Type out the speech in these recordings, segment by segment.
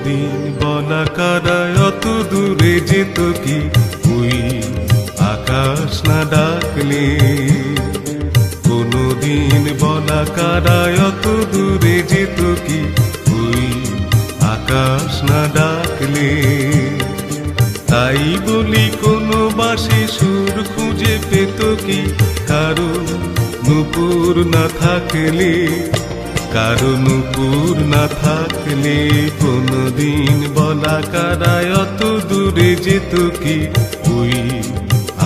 কোনদিন বলা কারায় অত দূরে যেত কি ওই আকাশ না ডাকলে, কোনদিন বলা কারায় অত দূরে যেত কি ওই আকাশ না ডাকলে। তাই বলি কোনো বাঁশি সুর খুঁজে পেত কি কারো নূপুর না থাকলে, কারো নূপুর না থাকলে। কোনদিন বলা কারায় অত দূরে যেত কি ওই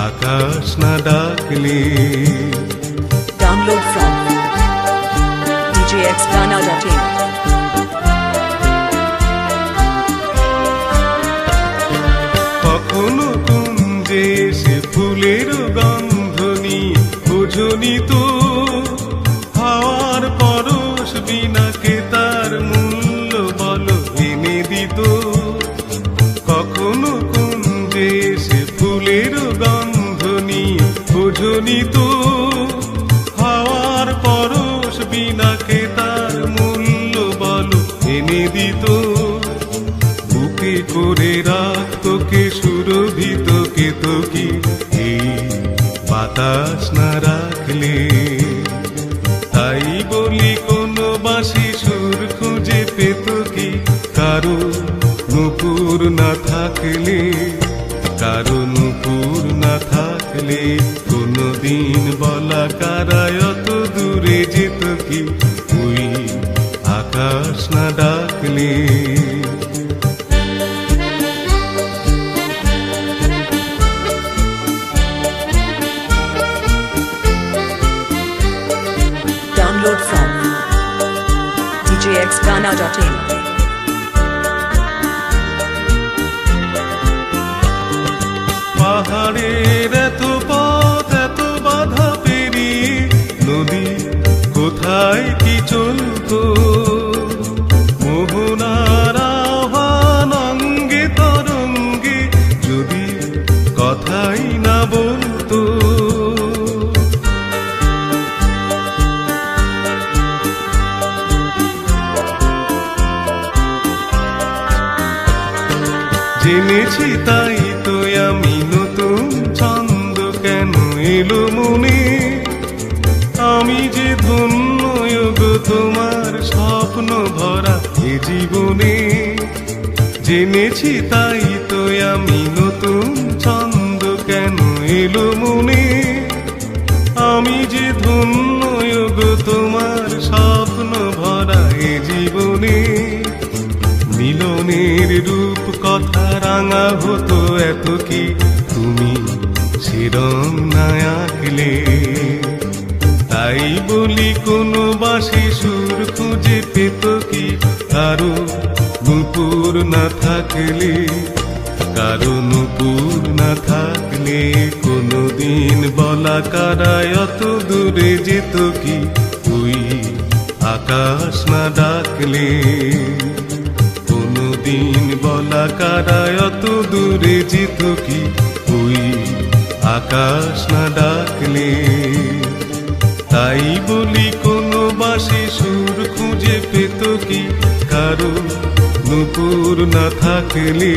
আকাশ না ডাকলে। Download from djxghana.in. কখনো কুঞ্জে সে ফুলের গন্ধ নিয়ে বোঝনি তো, হাওয়ার পরশ বিনাকে তার মূল্য বলো এনে দিত। কখনো কুঞ্জে সে ফুলের গন্ধ নিয়ে বোঝনি তো, হাওয়ার পরশ বিনাকে তার মূল্য বলো এনে দিত। বুকে করে রাখত কে সুরভিত কে তো কি এই বাতাস না রাখলে। তাই বলি কোনো বাঁশি সুর খুঁজে পেত কি কারো নূপুর না থাকলে, কারো নূপুর না থাকলে। কোনদিন বলা কারায় অত দূরে যেত কি ওই আকাশ না ডাকলে। Download from djxghana.in. পাহাড়ের এত পথ এত বাধা পেরিয়ে নদী কোথায় কি চলতো, মোহনার আহ্বান অঙ্গে তরঙ্গে যদি কথাই না বলতো। জেনেছি তাই তো আমি নতুন ছন্দ কেন এলো মনে, আমি যে ধন্য গো তোমার স্বপ্ন ভরা এ জীবনে। জেনেছি তাই তো আমি নতুন ছন্দ কেন এলো মনে, আমি যে ধন্য গো তোমার স্বপ্ন ভরা এ জীবনে। মিলনের রূপ কথা রাঙা হতো এত কি তুমি সে রং না আঁকলে। তাই বলি কোনো বাঁশি সুর খুঁজে পেত কি কারো নূপুর না থাকলে, কারো নূপুর না থাকলে। কোনদিন বলা কারায় অত দূরে যেত কি ওই আকাশ না ডাকলে। কোনদিন বলা কারায় অত দূরে যেত কি ওই আকাশ না ডাকলে। তাই বলি কোনো বাঁশি সুর খুঁজে পেত কি কারো নূপুর না থাকলে,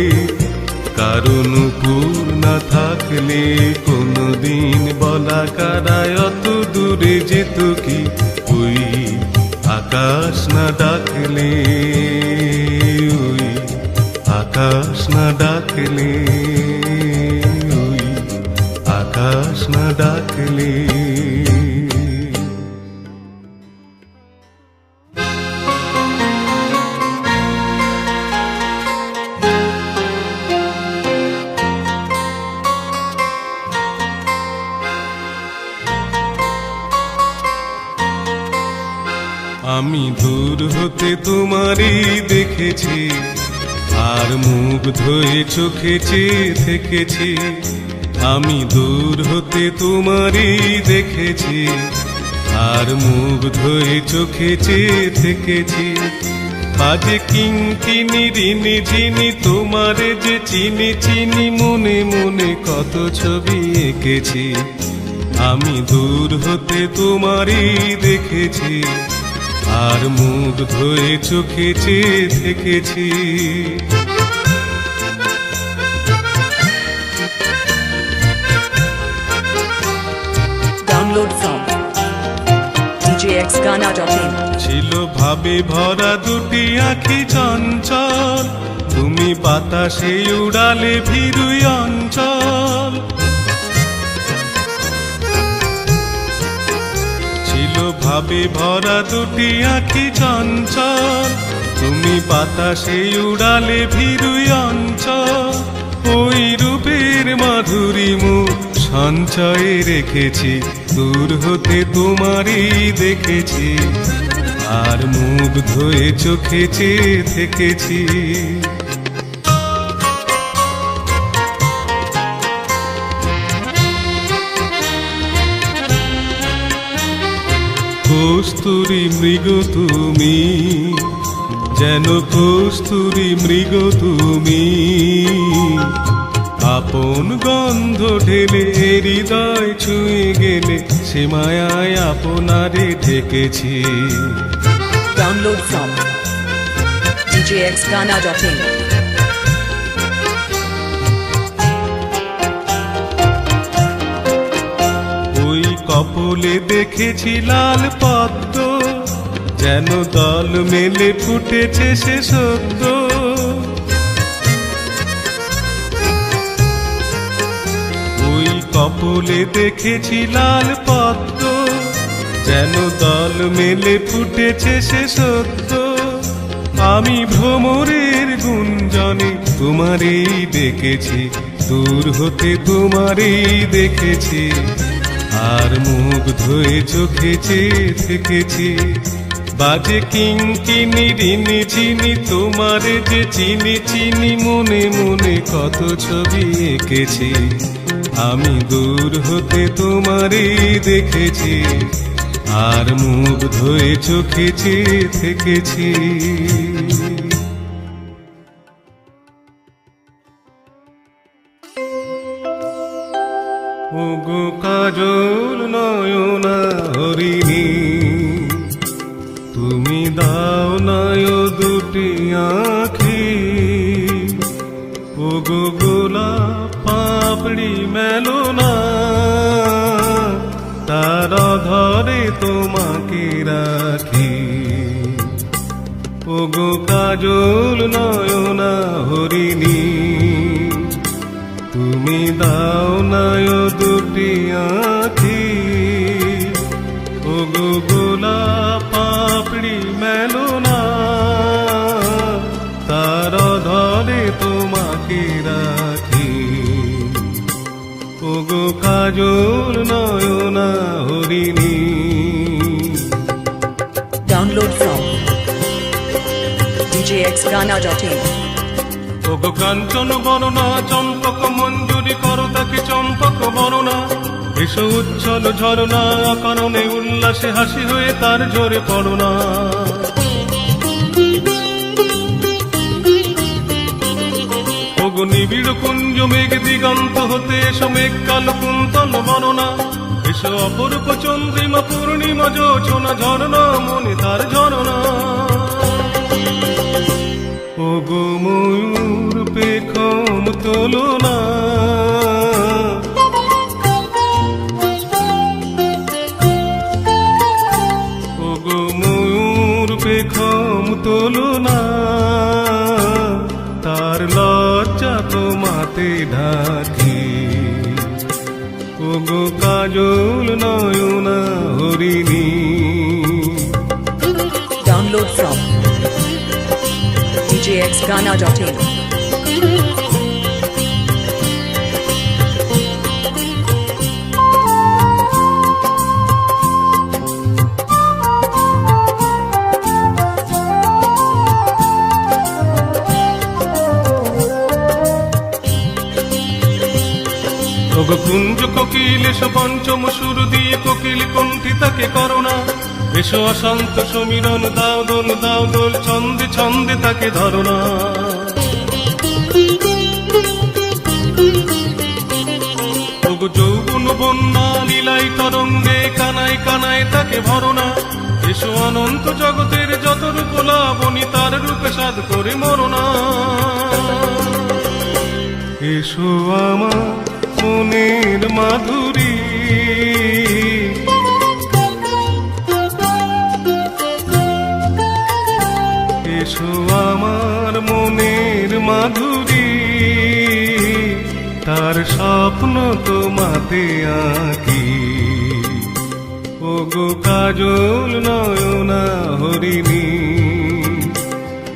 কারো নূপুর না থাকলে। কোনদিন বলা কারায় অত দূরে যেত কি ওই আকাশ না ডাকলে, ওই আকাশ না ডাকলে, ওই আকাশ না ডাকলে। আমি দূর হতে তোমারই দেখেছি, আর মুগ্ধ হয়ে চোখে চেয়ে থেকেছি। আমি দূর হতে তোমারই দেখেছি, আর মুগ্ধ হয়ে চোখে চেয়ে থেকেছি। আজে কিঙ্কিনি ঋণী ঝিনি তোমারে যে চিনি চিনি, মনে মনে কত ছবি এঁকেছি। আমি দূর হতে তোমারই দেখেছি, আর মুগ্ধ হয়ে চোখে চেয়ে থেকেছি। Download from djxgana.in. ছিল ভাবে ভরা দুটি আঁখি চঞ্চল, তুমি বাতাসে উড়ালে ভীরুই অঞ্চল। ছিল ভাবে ভরা দুটি আঁখি চঞ্চল, তুমি বাতাসে উড়ালে ভীরুই অঞ্চল। ওই রূপের মাধুরী মুখ সঞ্চয়ে রেখেছি, দূর হতে তোমারই দেখেছি, আর মুগ্ধ হয়ে চোখে চেয়ে থেকেছি। কস্তুরী মৃগ তুমি, যেন কস্তুরী মৃগ তুমি, আপন গন্ধ ঢেলে হৃদয় ছুঁয়ে গেলে, সে মায়ায় আপনারে ঢেকেছি। Download from djxgana.in. ওই কপলে দেখেছি লাল পদ্ম, যেন দল মেলে ফুটেছে সে সদ্য। ওই কপলে দেখেছি লাল পদ্ম, যেন দল মেলে ফুটেছে সে সদ্য। আমি ভ্রমরের গুঞ্জনে তোমারই দেখেছি, দূর হতে তোমারই দেখেছি, আর মুগ্ধ হয়ে চোখে চেয়ে থেকেছি। বাজে কিঙ্কিনি রিনি চিনি, তোমারে যে চিনি চিনি, মনে মনে কত ছবি এঁকেছি, আমি দূর হতে তোমারই দেখেছি, আর মুগ্ধ হয়ে চোখে চেয়ে থেকেছি। ওগো কাজল নয়না হরিণী, তুমি দাও নয় দুটি আঁখি। ওগো গোলাপ পাপড়ি মেলো না, তার ধরে তোমাকে রাখি। ওগো কাজল নয়না হরিণী, তুমি দাও নয় দুটি আঁখি। ওগো গোলাপ পাপড়ি মেলো না, তার ধরে তোমাকে রাখি। ওগো কাজল নয়না হরিণী। Download from djxgana.in. ওগো কাঞ্চন বরণা চম্পক মঞ্জুরি করো তাকে চম্পক বরণা। এসো উচ্ছল ঝরনা কারণে উল্লাসে হাসি হয়ে তার ঝরে পড়ো না। ওগো নিবিড় কুঞ্জ মেঘ দিগন্ত হতে এসো মেঘ কালো কুন্তল বরণা। এসো অপরূপ চন্দ্রিমা পূর্ণিমা জোছনা ঝরনা মনে তার ঝরনা। ওগো ময়ূর পেখম তোলো না, ওগো ময়ূর পেখম তোলো না, তার লজ্জা তোমাতে ঢাকি। ওগো কাজল নয়না হরিণী। Download from djxgana.in. ওগো কুঞ্জ কোকিল এসো পঞ্চম সুর দিয়ে কোকিল কণ্ঠী তাকে করোনা। এসো অশান্ত সমীরণ দাও দোল ছন্দে ছন্দে তাকে ধরনা। ওগো যৌবন বন্যা লীলাই তরঙ্গে কানায় কানায় তাকে ভরনা। এসো অনন্ত জগতের যত রূপ লাবণী তার রূপে সাধ করে মরনা। এসো আমার মনের মাধুরী, এসো আমার মনের মাধুরী, তার স্বপ্ন তোমাতে আঁকি। ওগো কাজল নয়না হরিণী,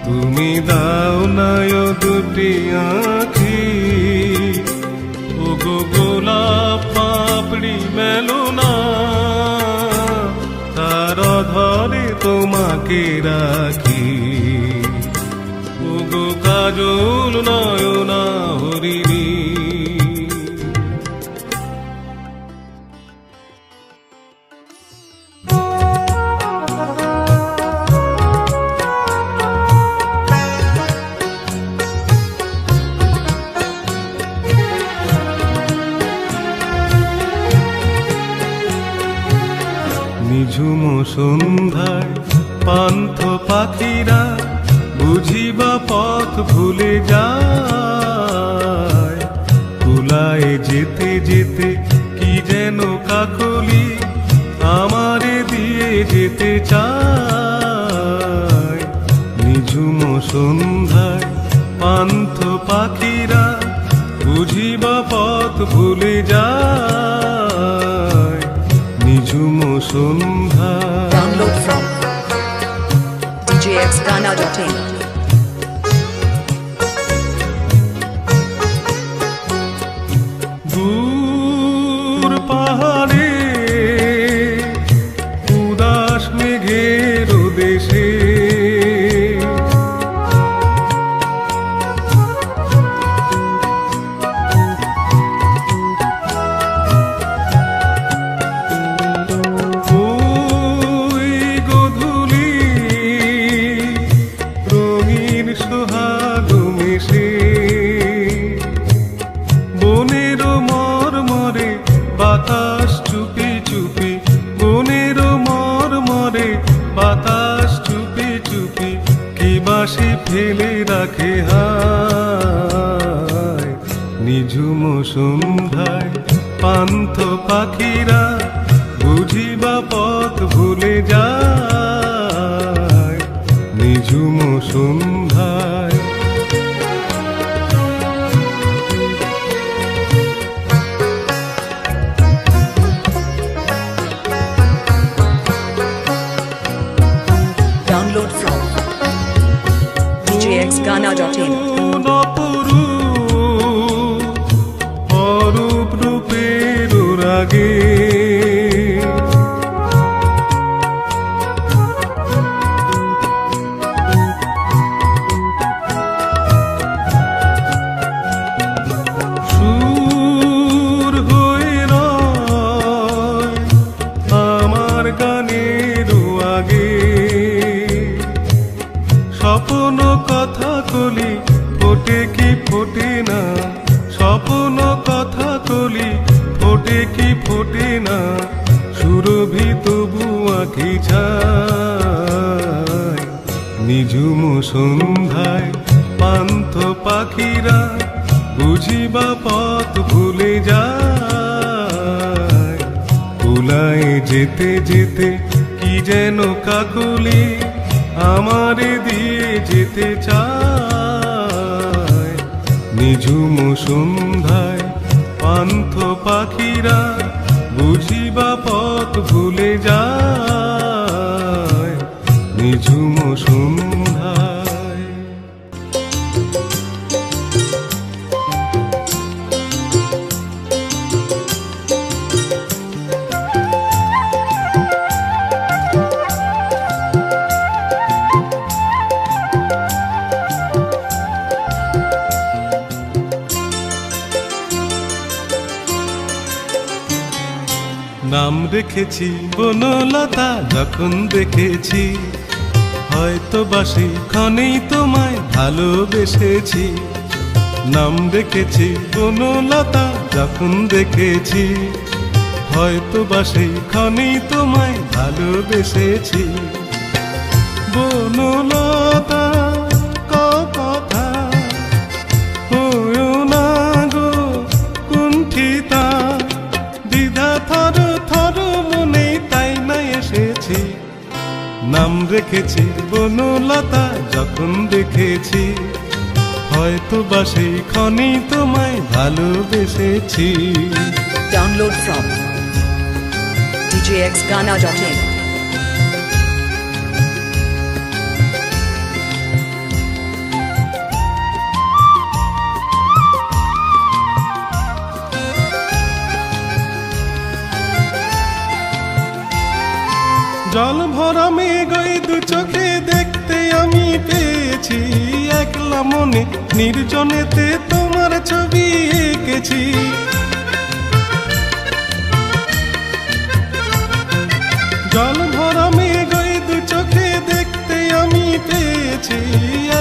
তুমি দাও নায় দুটি আঁখি। ওগো গোলাপ পাপড়ি মেলো না, তার ধরে তোমাকে রাখি। ওগো কাজল নয়না হরিণী। নিঝুম সন্ধ্যায় পান্থ পাখিরা বুঝিবা পথ ভুলে যায়। কুলায় যেতে যেতে কি যেন কাকলি আমারে দিয়ে যেতে চায়। নিঝুম সন্ধ্যায় পান্থ পাখিরা বুঝিবা পথ ভুলে যায়। নিঝুম সন্ধ্যা। Download from djxghana.in. দূর পাহাড়ে উদাস মেঘের দেশে বাতাস চুপি চুপি, বনের মরমরে বাতাস চুপি চুপি কি বাসি ফেলে রাখে হায়। নিঝুম সন্ধ্যায় পান্থ পাখিরা বুঝিবা পথ ভুলে যায়। নিঝুম সন্ধ্যায়। Download from djxghana.in. অরূপ রূপের রাগে সুর হয়ে রয় আমার গানের আগে। স্বপ্ন কথা কলি ফোটে কি ফোটে না, স্বপ্ন কথা কলি ফোটে কি ফোটে না, সুরভি তবু আঁখি ছায়। নিঝুম সন্ধ্যায় পান্থ পাখিরা বুঝিবা পথ ভুলে যায়। কুলায় যেতে যেতে কি যেন কাকলি আমারে দিয়ে যেতে চায়। নিঝুম সন্ধ্যায় পান্থ পাখিরা বুঝিবা পথ ভুলে যায়। নিঝুম সন্ধ্যায়। নাম রেখেছি বনলতা যখন দেখেছি, হয়তো বাসি ক্ষণেই তোমায় ভালোবেসেছি। নাম রেখেছি বনলতা যখন দেখেছি, হয়তো বা সেইখানেই তোমায় ভালোবেসেছি। বনলতা কথা হয়েও না গো কুণ্ঠিতা, দ্বিধা থর থর মনে তাই না এসেছি। নাম রেখেছি বনলতা যখন দেখেছি, হয়তো বা সেইখানেই তোমায় ভালোবেসেছি। Download from djxgana.in. জল ভরা মেঘ ওই দু চোখে দেখতে আমি পেয়েছি, একলা মনে নির্জনেতে তোমার ছবি এঁকেছি। জল ভরা মেঘ ওই দু চোখে দেখতে আমি পেয়েছি,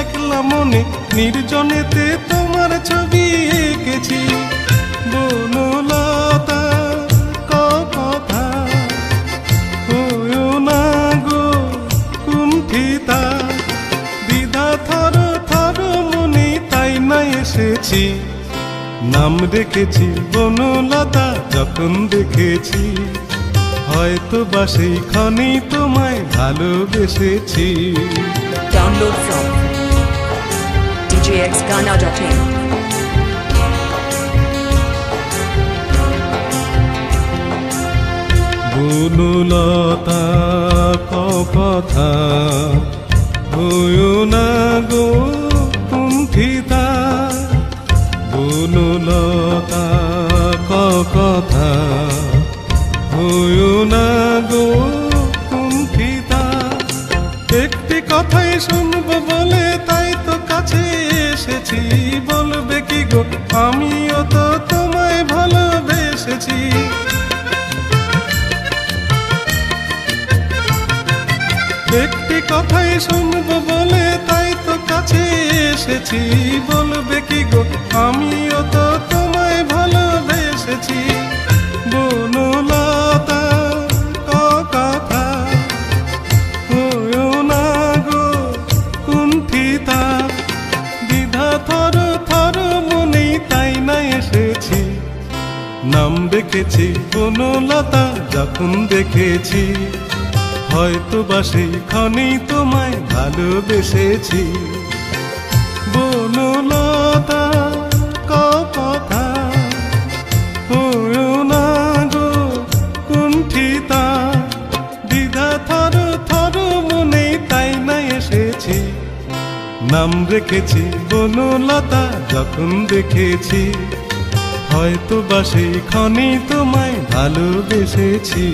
একলা মনে নির্জনেতে তোমার ছবি এঁকেছি। বনলতা কথা হয়েও না গো কুণ্ঠিতা, দ্বিধা থর থর মনে তাই না এসেছি। নাম রেখেছি বনলতা যখন দেখেছি, হয়তো বা সেইখানেই তোমায় ভালোবেসেছি। Download from djxgana.in. বনলতা কথা হয়েও না গো কুণ্ঠিতা, বনলতা কথা হয়েও না গো কুণ্ঠিতা। একটি কথাই শুনবো বলে তাই তো কাছে এসেছি, বলবে কি গো আমিও তো তোমায় ভালোবেসেছি। একটি কথাই শুনবো বলে তাই তো কাছে এসেছি, বলবে কি গো আমিও তো তোমায় ভালোবেসেছি। বনলতা কথা হয়েও না গো কুণ্ঠিতা, দ্বিধা থর থর মনেই তাই না এসেছি। নাম রেখেছি বনলতা যখন দেখেছি, হয়তো বা সেইখানেই তোমায় ভালোবেসেছি। বনলতা কথা হয়েও না গো কুণ্ঠিতা, দ্বিধা থর থর মনে তাই না এসেছি। নাম রেখেছি বনলতা যখন দেখেছি, হয়তো বা সেইখানেই তোমায় ভালোবেসেছি।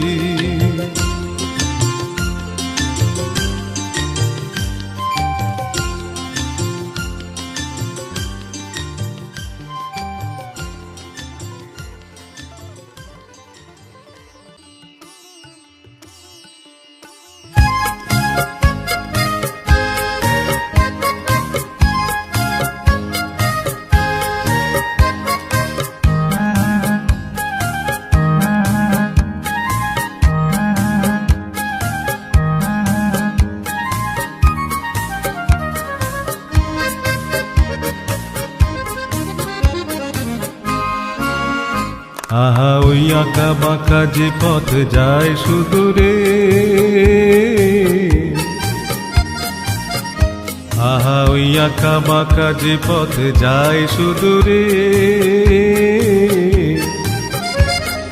আহা ওই আঁকা বাঁকা যে পথ যায় সুদূরে, আহা ওই আঁকা বাঁকা যে পথ যায় সুদূরে,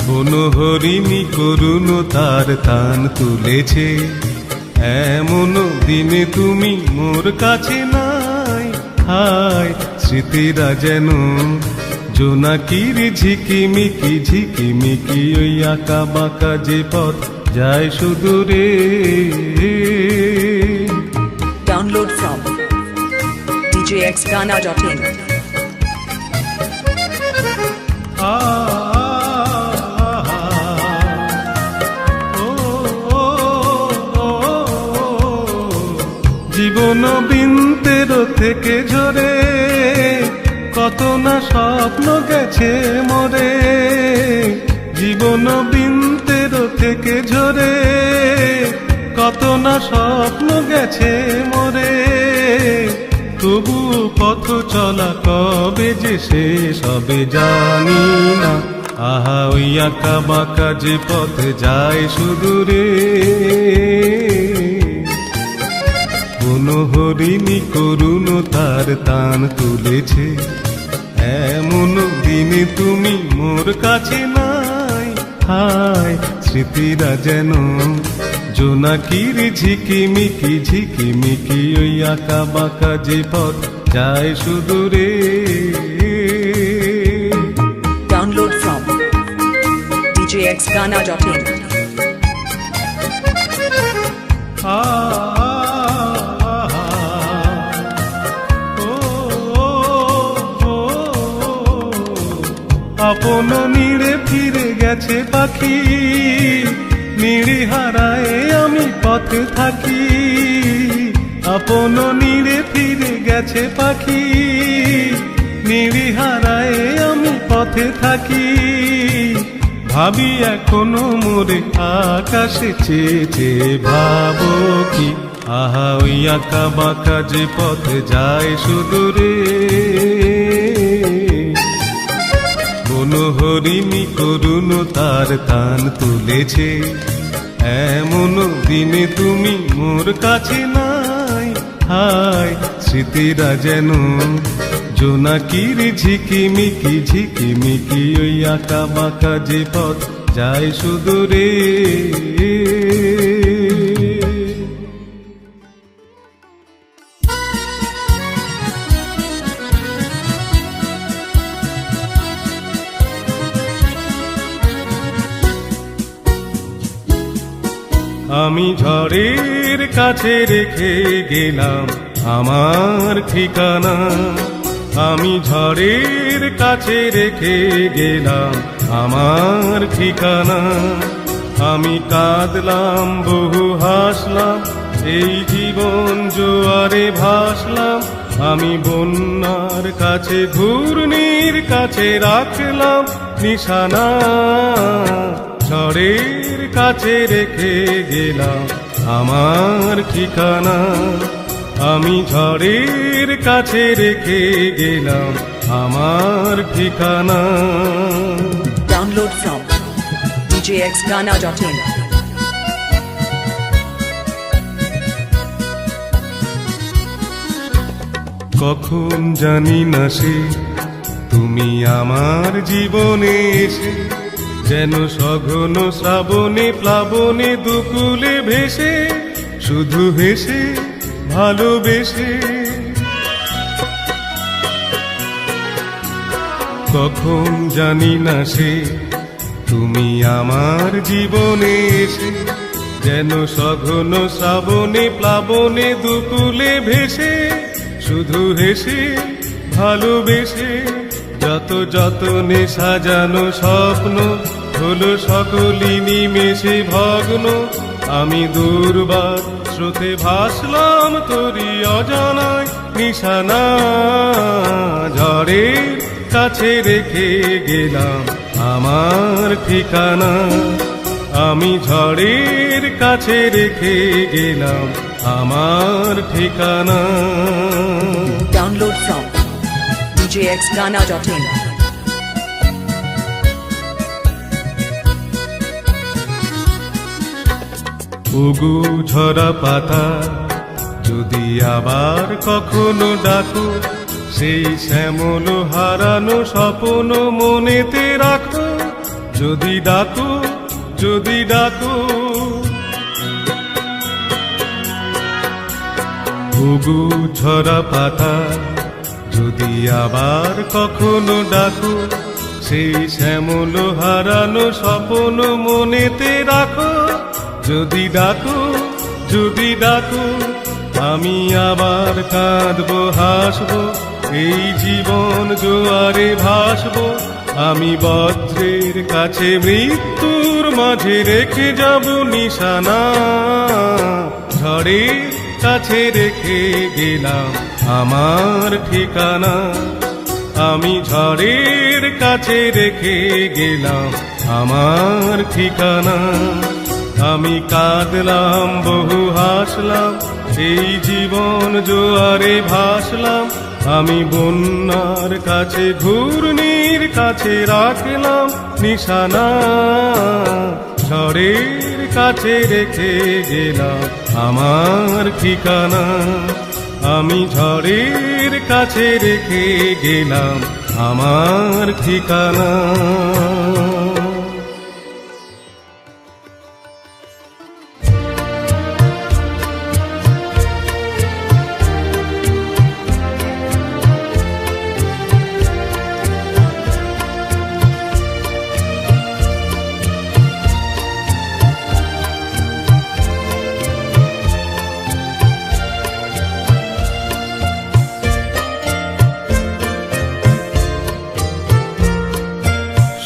কোন হরিণী করুণ তার তান তুলেছে, এমন দিনে তুমি মোর কাছে নাই। হায় স্মৃতিরা যেন জোনাকির ঝিকিমিকি ঝিকিমিকি, ওই আঁকা বাঁকা যে পথ যায় সুদূরে। Download from djxgana.in. জীবন বিন্তের থেকে ঝরে কত না স্বপ্ন গেছে মরে, জীবন বৃন্তের থেকে ঝরে, কত না স্বপ্ন গেছে মরে, তবু পথ চলা কবে যে শেষ হবে জানি না। আহা ওই আঁকা বাঁকা যে পথে যায় সুদূরে, কোন হরিণী করুণ তার তান তুলেছে, এমন দিনে তুমি মোর কাছে নাই। হায় স্মৃতিরা যেন জোনাকির ঝিকিমিকি ঝিকিমিকি, ওই আঁকা বাঁকা যে পথ যায় সুদূরে। Download from djxghana.in. আপন নীড়ে ফিরে গেছে পাখি, নীড়ে হারায় আমি পথে থাকি। আপন নীড়ে ফিরে গেছে পাখি, নীড়ে হারায় আমি পথে থাকি। ভাবি এখনো মোরে আকাশে চেয়ে চেয়ে, ভাবো কি আহা ওই আঁকা বাঁকা যে পথে যায় সুদূরে, কোন হরিণী করুণ তার তান তুলেছে, এমন দিনে তুমি মোর কাছে নাই। হায় স্মৃতিরা যেন জোনাকির ঝিকিমিকি ঝিকিমিকি, ওই আঁকা বাঁকা যে পথ যায় সুদূরে। আমি ঝড়ের কাছে রেখে গেলাম আমার ঠিকানা, আমি ঝড়ের কাছে রেখে গেলাম আমার ঠিকানা। আমি কাঁদলাম বহু হাসলাম, এই জীবন জোয়ারে ভাসলাম। আমি বন্যার কাছে ঘূর্ণির কাছে রাখলাম নিশানা, ঝড়ের কাছে রেখে গেলাম আমার ঠিকানা। আমি ঝড়ের কাছে রেখে গেলাম আমার ঠিকানা। Download from djxghana.in. কখন জানি না সে তুমি আমার জীবনে এসে, যেন সঘন শ্রাবণে প্লাবনে দুকুলে ভেসে, শুধু হেসে ভালোবেসে। কখন জানি না সে তুমি আমার জীবনে এসে, যেন সঘন শ্রাবণে প্লাবনে দুকুলে ভেসে, শুধু হেসে ভালোবেসে। যত যতনে সাজানো স্বপ্ন হলো সকলই নিমেষে ভগ্ন। আমি দুর্বার স্রোতে ভাসলাম তোরি অজানায় নিশানা, ঝড়ের কাছে রেখে গেলাম আমার ঠিকানা। আমি ঝড়ের কাছে রেখে গেলাম আমার ঠিকানা। Download from djxghana.in. ওগো ঝরা পাতা যদি আবার কখনো ডাকো, সেই শ্যামল হারানো স্বপ্ন মনেতে রাখো। যদি ডাকো যদি ডাকো, ওগো ঝরা পাতা যদি আবার কখনো ডাকো, সেই শ্যামল হারানো স্বপ্ন মনেতে রাখো। যদি ডাকো যদি ডাকো, আমি আবার কাঁদবো হাসবো, এই জীবন জোয়ারে ভাসবো। আমি বজ্রের কাছে মৃত্যুর মাঝে রেখে যাব নিশানা, ঝড়ের কাছে রেখে গেলাম আমার ঠিকানা। আমি ঝড়ের কাছে রেখে গেলাম আমার ঠিকানা। আমি কাঁদলাম বহু হাসলাম, এই জীবন জোয়ারে ভাসলাম। আমি বন্যার কাছে ঘূর্ণির কাছে রাখলাম নিশানা, ঝড়ের কাছে রেখে গেলাম আমার ঠিকানা। আমি ঝড়ের কাছে রেখে গেলাম আমার ঠিকানা।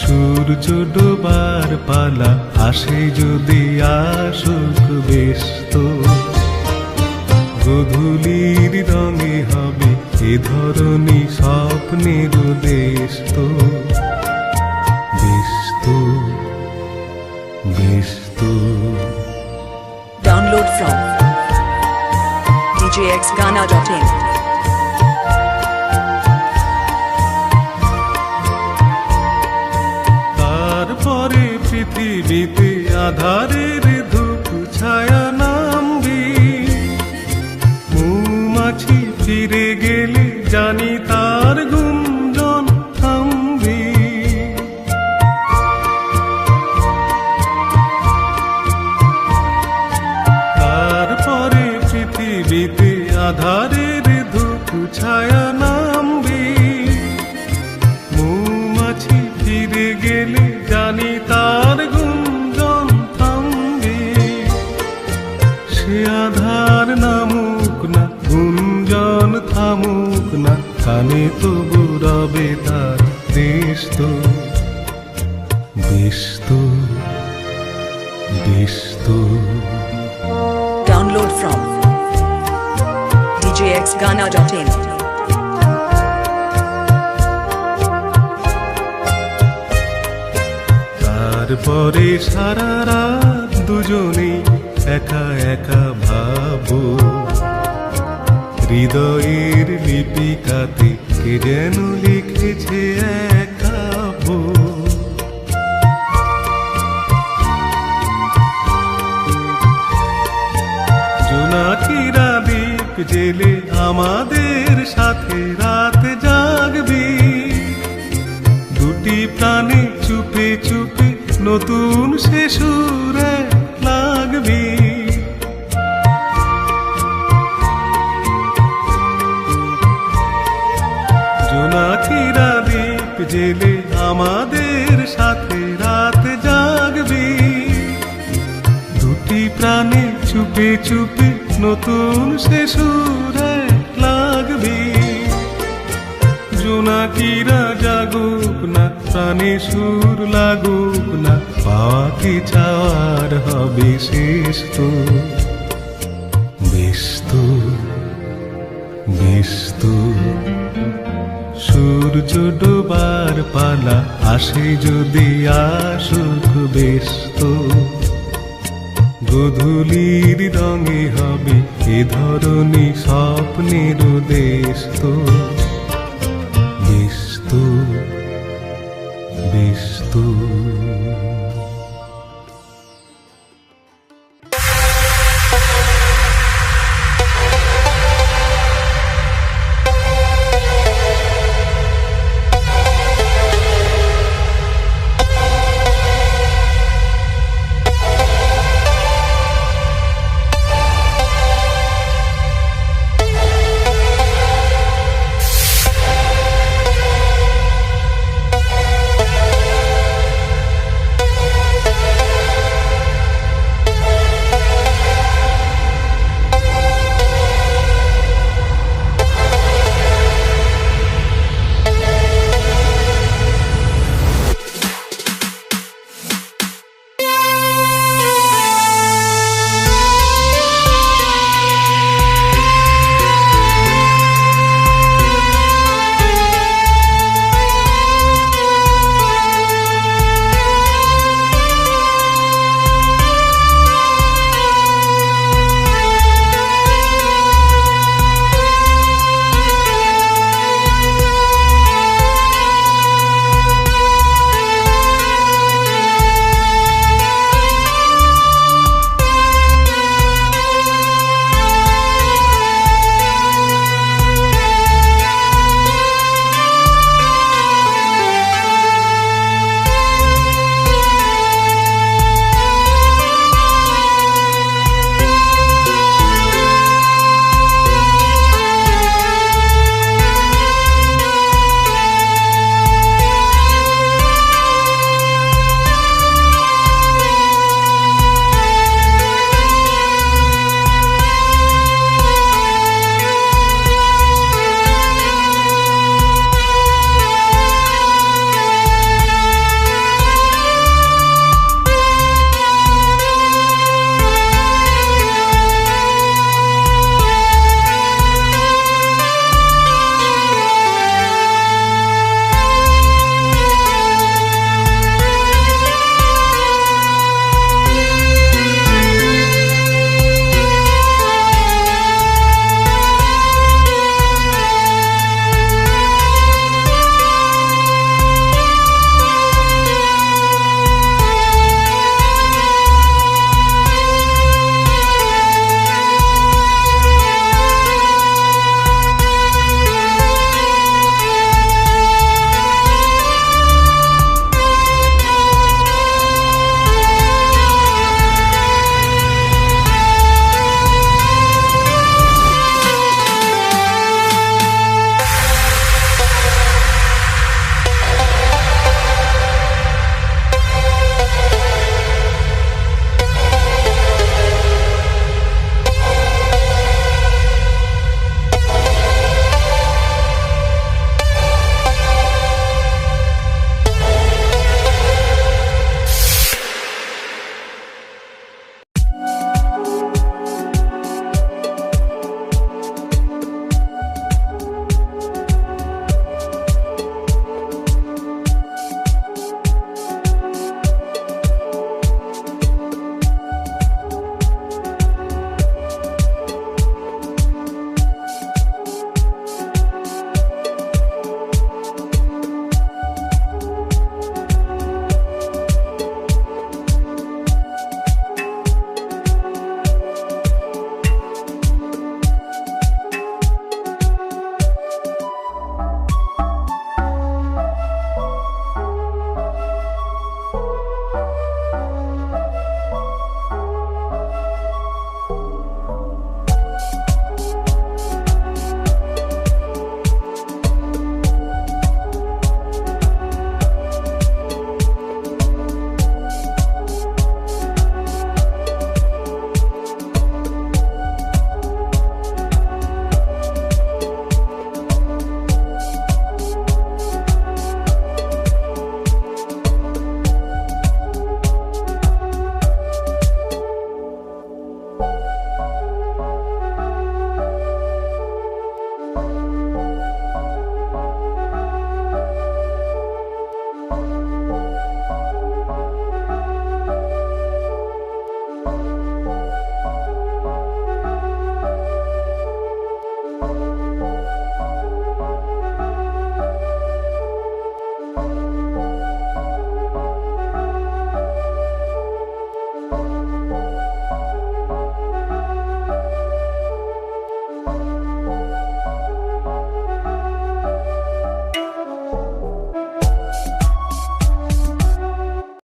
সূর্য ডোবার পালা আসে যদি আসুক ব্যস্ত, গধূলির রঙে হবে এ ধরনী স্বপ্নের দেশ তো। ব্যস্ত ব্যস্ত। Download from djxghana.in. তারপরে পৃথিবীতে আধারের ধূপ ছায়া নামবে, মৌমাছি ফিরে গেলে জানি তার গুঞ্জন থামবে। তারপরে পৃথিবীতে আধারের ধূপ ছায়া নামবে, মৌমাছি ফিরে গেলে জানি তার গুঞ্জন থামবে। সে আধার নামুক না, গুঞ্জন থামুক না, কানে তবু রবে তার দেশ তো। ব্যস্ত ব্যস্ত। Download from djxghana.in. তারপরে সারা রাত দুজনে একা একা ভাবো, হৃদয়ের লিপিকাতে কে যেন লিখেছে এক কাব্য। জোনাকিরা দীপ জেলে আমাদের সাথে রাত জাগবে, দুটি প্রাণে চুপে চুপে নতুন সে সুরে লাগবে। জোনাকিরা দীপ জেলে আমাদের সাথে রাত জাগবে, দুটি প্রাণে চুপে চুপে নতুন সে সুরে লাগবে। জোনাকিরা জাগুক না, প্রাণে সুর লাগুক না, পাওয়া কি চাওয়ার হবে শেষ তো। ব্যস্ত ব্যস্ত। সূর্য ডোবার পালা আসে যদি আসুক ব্যস্ত, গধূলির রঙে হবে এ ধরনী স্বপ্নের দেশ তো।